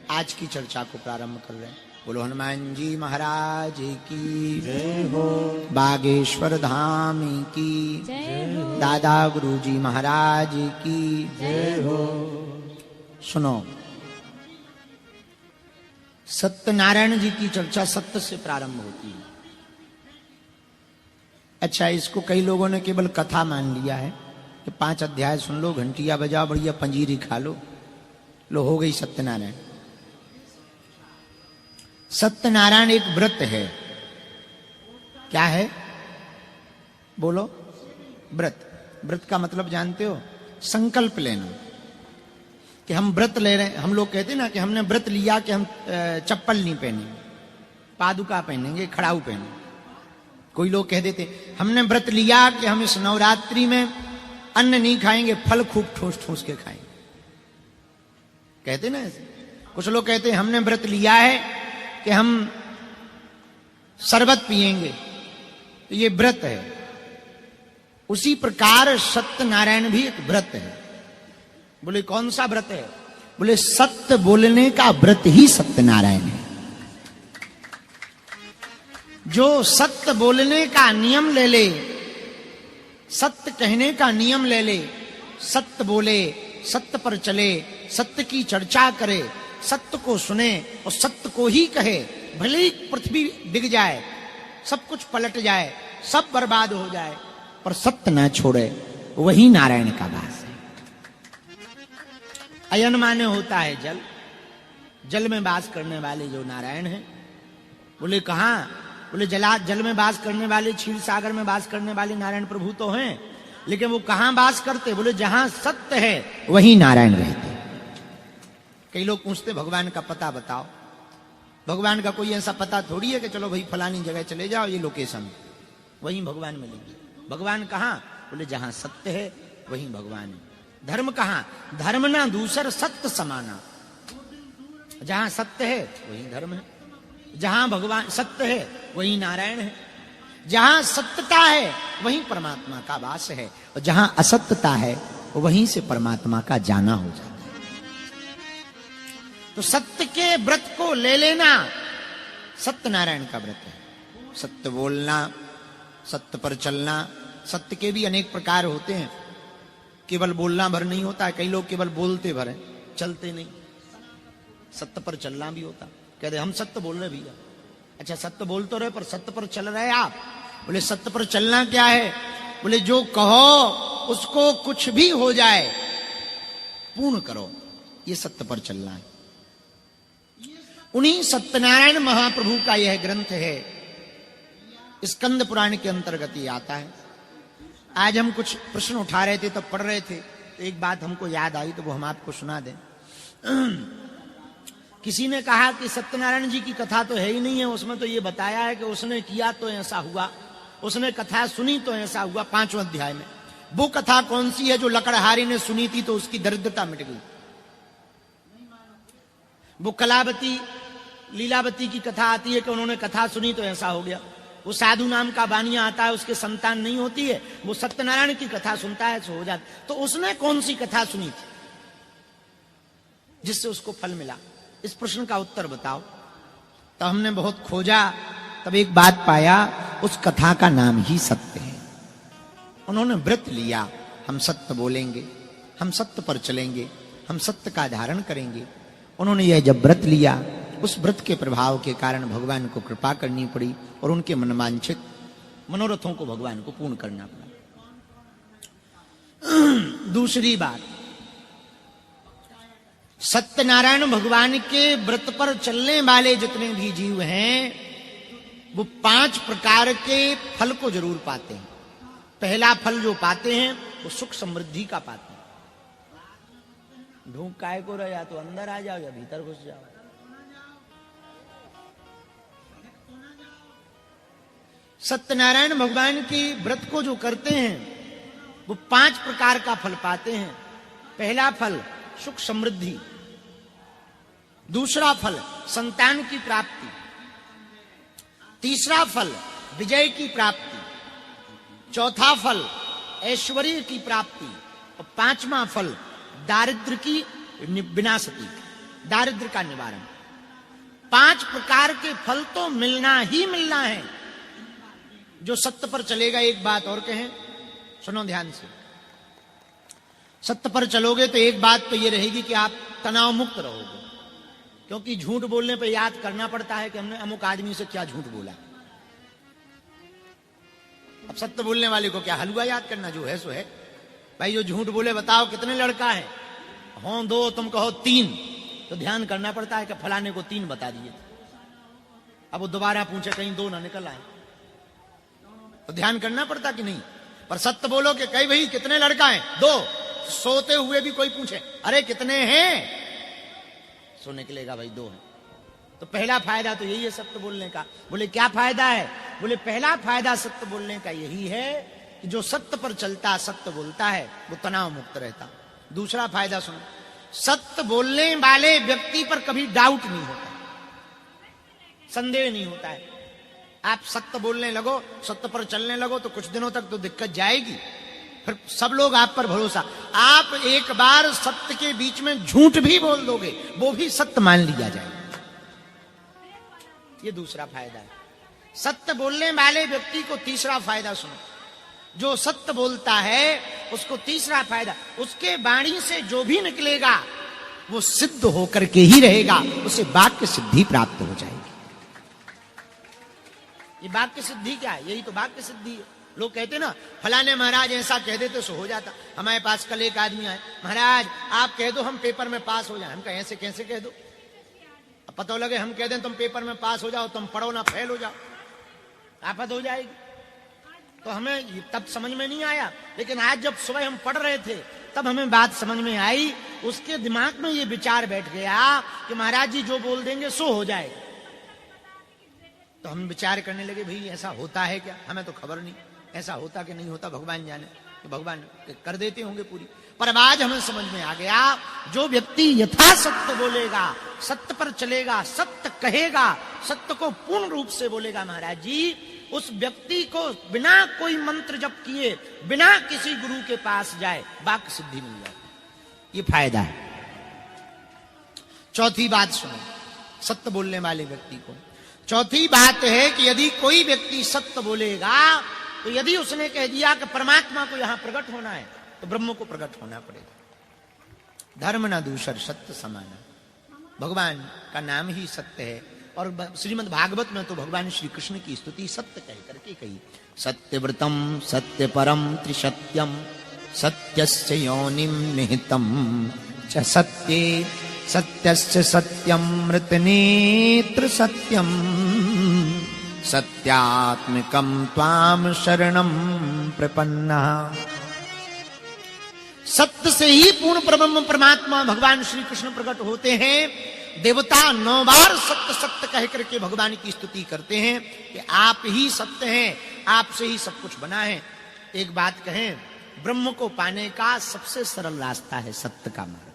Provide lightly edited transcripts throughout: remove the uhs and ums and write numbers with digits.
आज की चर्चा को प्रारंभ कर रहे हैं। बोलो हनुमान जी महाराज की जय हो, बागेश्वर धाम की जय हो, दादा गुरु जी महाराज की जय हो। सुनो, सत्यनारायण जी की चर्चा सत्य से प्रारंभ होती है। अच्छा, इसको कई लोगों ने केवल कथा मान लिया है कि 5 अध्याय सुन लो, घंटिया बजाओ, बढ़िया पंजीरी खा लो हो गई सत्यनारायण। सत्यनारायण एक व्रत है। क्या है? बोलो। व्रत। व्रत का मतलब जानते हो? संकल्प लेना कि हम व्रत ले रहे हैं। हम लोग कहते हैं ना कि हमने व्रत लिया कि हम चप्पल नहीं पहनेंगे, पादुका पहनेंगे, खड़ाऊ पहनेंगे। कोई लोग कह देते हमने व्रत लिया कि हम इस नवरात्रि में अन्न नहीं खाएंगे, फल खूब ठूस ठूस के खाएंगे, कहते ना ऐसे। कुछ लोग कहते हैं हमने व्रत लिया है कि हम शरबत पिएंगे, तो ये व्रत है। उसी प्रकार सत्यनारायण भी एक व्रत है। बोले कौन सा व्रत है? बोले सत्य बोलने का व्रत ही सत्यनारायण है। जो सत्य बोलने का नियम ले ले, सत्य कहने का नियम ले ले, सत्य बोले, सत्य पर चले, सत्य की चर्चा करे, सत्य को सुने और सत्य को ही कहे, भले ही पृथ्वी डिग जाए, सब कुछ पलट जाए, सब बर्बाद हो जाए, पर सत्य ना छोड़े, वही नारायण का वास है। अयन माने होता है जल, जल में वास करने वाले जो नारायण है। बोले कहां? बोले जल में वास करने वाले, क्षीर सागर में वास करने वाले नारायण प्रभु तो हैं, लेकिन वो कहां वास करते? बोले जहां सत्य है वहीं नारायण रहते। कई लोग पूछते भगवान का पता बताओ। भगवान का कोई ऐसा पता थोड़ी है कि चलो भाई फलानी जगह चले जाओ, ये लोकेशन, वहीं भगवान मिलेंगे। भगवान कहां? बोले जहां सत्य है वहीं भगवान है। धर्म कहां? धर्म ना दूसर सत्य समाना। जहां सत्य है वहीं धर्म है, जहां भगवान सत्य है वहीं नारायण है, जहां सत्यता है वहीं परमात्मा का वास है, और जहां असत्यता है वहीं से परमात्मा का जाना हो जाता है। तो सत्य के व्रत को ले लेना सत्यनारायण का व्रत है। सत्य बोलना, सत्य पर चलना। सत्य के भी अनेक प्रकार होते हैं, केवल बोलना भर नहीं होता है। कई लोग केवल बोलते भर हैं, चलते नहीं। सत्य पर चलना भी होता। कहते हम सत्य बोल रहे भैया। अच्छा, सत्य बोल तो रहे पर सत्य पर चल रहे आप। बोले सत्य पर चलना क्या है? बोले जो कहो उसको कुछ भी हो जाए पूर्ण करो, ये सत्य पर चलना है। उन्हीं सत्यनारायण महाप्रभु का यह ग्रंथ है, स्कंद पुराण के अंतर्गत ये आता है। आज हम कुछ प्रश्न उठा रहे थे, तब पढ़ रहे थे, तो एक बात हमको याद आई, तो वो हम आपको सुना दें। किसी ने कहा कि सत्यनारायण जी की कथा तो है ही नहीं है, उसमें तो ये बताया है कि उसने किया तो ऐसा हुआ, उसने कथा सुनी तो ऐसा हुआ 5वें अध्याय में। वो कथा कौन सी है जो लकड़हारी ने सुनी थी तो उसकी दरिद्रता मिट गई? वो कलावती लीलावती की कथा आती है कि उन्होंने कथा सुनी तो ऐसा हो गया। वो साधु नाम का बानिया आता है, उसके संतान नहीं होती है, वो सत्यनारायण की कथा सुनता है तो हो जाता। तो उसने कौन सी कथा सुनी थी जिससे उसको फल मिला? इस प्रश्न का उत्तर बताओ। तो हमने बहुत खोजा, तब एक बात पाया, उस कथा का नाम ही सत्य है। उन्होंने व्रत लिया, हम सत्य बोलेंगे, हम सत्य पर चलेंगे, हम सत्य का धारण करेंगे। उन्होंने यह जब व्रत लिया, उस व्रत के प्रभाव के कारण भगवान को कृपा करनी पड़ी और उनके मनवांछित मनोरथों को भगवान को पूर्ण करना पड़ा। दूसरी बात, सत्यनारायण भगवान के व्रत पर चलने वाले जितने भी जीव हैं, वो 5 प्रकार के फल को जरूर पाते हैं। पहला फल जो पाते हैं वो सुख समृद्धि का पाते हैं। ढूंढ काय को रह, या तो अंदर आ जाओ या भीतर घुस जाओ। सत्यनारायण भगवान की व्रत को जो करते हैं वो 5 प्रकार का फल पाते हैं। पहला फल सुख समृद्धि, दूसरा फल संतान की प्राप्ति, तीसरा फल विजय की प्राप्ति, चौथा फल ऐश्वर्य की प्राप्ति और 5वां फल दारिद्र्य की विनाशति, दारिद्र्य का निवारण। 5 प्रकार के फल तो मिलना ही मिलना है जो सत्य पर चलेगा। एक बात और कहें, सुनो ध्यान से, सत्य पर चलोगे तो एक बात तो ये रहेगी कि आप तनाव मुक्त रहोगे, क्योंकि झूठ बोलने पर याद करना पड़ता है कि हमने अमुक आदमी से क्या झूठ बोला। अब सत्य बोलने वाले को क्या हलवा याद करना, जो है सो है। भाई जो झूठ बोले बताओ कितने लड़का है, हो 2 तुम कहो 3, तो ध्यान करना पड़ता है कि फलाने को 3 बता दिए। अब वो दोबारा पूछे कहीं 2 ना निकल आए, तो ध्यान करना पड़ता कि नहीं। पर सत्य बोलो कि कई भाई कितने लड़का है, 2, सोते हुए भी कोई पूछे अरे कितने हैं, सो निकलेगा भाई 2 है। तो पहला फायदा तो यही है सत्य बोलने का। बोले क्या फायदा है? बोले पहला फायदा सत्य बोलने का यही है कि जो सत्य पर चलता, सत्य बोलता है, वो तनाव मुक्त रहता। दूसरा फायदा सुनो, सत्य बोलने वाले व्यक्ति पर कभी डाउट नहीं होता, संदेह नहीं होता है। आप सत्य बोलने लगो, सत्य पर चलने लगो तो कुछ दिनों तक तो दिक्कत जाएगी, फिर सब लोग आप पर भरोसा। आप एक बार सत्य के बीच में झूठ भी बोल दोगे, वो भी सत्य मान लिया जाएगा। ये दूसरा फायदा है सत्य बोलने वाले व्यक्ति को। तीसरा फायदा सुनो, जो सत्य बोलता है उसको तीसरा फायदा, उसके वाणी से जो भी निकलेगा वो सिद्ध होकर के ही रहेगा, उसे वाक्य सिद्धि प्राप्त हो जाएगी। ये वाक्य सिद्धि क्या है? यही तो वाक्य सिद्धि है। लोग कहते ना फलाने महाराज ऐसा कह देते सो हो जाता। हमारे पास कल एक आदमी आए, महाराज आप कह दो हम पेपर में पास हो जाए। हम कहें ऐसे कैसे कह दो? अब पता लगे हम कह दें तुम पेपर में पास हो जाओ, तुम पढ़ो ना फेल हो जाओ, आफत हो जाएगी। तो हमें तब समझ में नहीं आया, लेकिन आज जब सुबह हम पढ़ रहे थे तब हमें बात समझ में आई। उसके दिमाग में ये विचार बैठ गया कि महाराज जी जो बोल देंगे सो हो जाएगा। तो हम विचार करने लगे भाई ऐसा होता है क्या? हमें तो खबर नहीं, ऐसा होता कि नहीं होता भगवान जाने, कि भगवान कर देते होंगे पूरी। पर अब आज हमें समझ में आ गया, जो व्यक्ति यथा सत्य बोलेगा, सत्य पर चलेगा, सत्य कहेगा, सत्य को पूर्ण रूप से बोलेगा महाराज जी, उस व्यक्ति को बिना कोई मंत्र जप किए, बिना किसी गुरु के पास जाए वाक्य सिद्धि मिल जाए। ये फायदा है। चौथी बात सुनो सत्य बोलने वाले व्यक्ति को। चौथी बात है कि यदि कोई व्यक्ति सत्य बोलेगा तो यदि उसने कह दिया कि परमात्मा को यहां प्रकट होना है तो ब्रह्म को प्रकट होना पड़ेगा। धर्म न दूसर सत्य समाना, भगवान का नाम ही सत्य है। और श्रीमद् भागवत में तो भगवान श्री कृष्ण की स्तुति सत्य कह करके कही, सत्यव्रतम सत्य परम त्रिसत्यम सत्यस्य योनिम निहितम च सत्ये सत्यस्य सत्यम मृतनेत्र सत्यम सत्यात्मकम त्वाम शरणम प्रपन्नः। सत्य से ही पूर्ण ब्रह्म परमात्मा भगवान श्री कृष्ण प्रकट होते हैं। देवता 9 बार सत्य सत्य कह करके भगवान की स्तुति करते हैं कि आप ही सत्य हैं, आपसे ही सब कुछ बना है। एक बात कहें, ब्रह्म को पाने का सबसे सरल रास्ता है सत्य का मार्ग।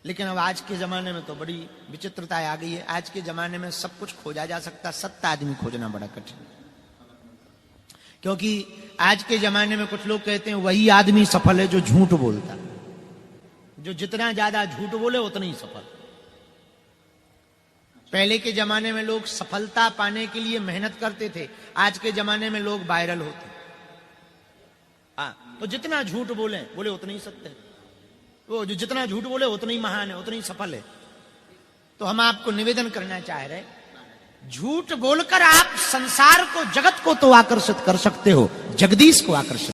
लेकिन अब आज के जमाने में तो बड़ी विचित्रता आ गई है। आज के जमाने में सब कुछ खोजा जा सकता, सत्य आदमी खोजना बड़ा कठिन है। क्योंकि आज के जमाने में कुछ लोग कहते हैं वही आदमी सफल है जो झूठ बोलता, जो जितना ज्यादा झूठ बोले उतना ही सफल। पहले के जमाने में लोग सफलता पाने के लिए मेहनत करते थे, आज के जमाने में लोग वायरल होते। तो जितना झूठ बोले उतना ही सत्य है। वो जो जितना झूठ बोले उतना ही महान है, उतना ही सफल है। तो हम आपको निवेदन करना चाह रहे, झूठ बोलकर आप संसार को, जगत को तो आकर्षित कर सकते हो, जगदीश को आकर्षित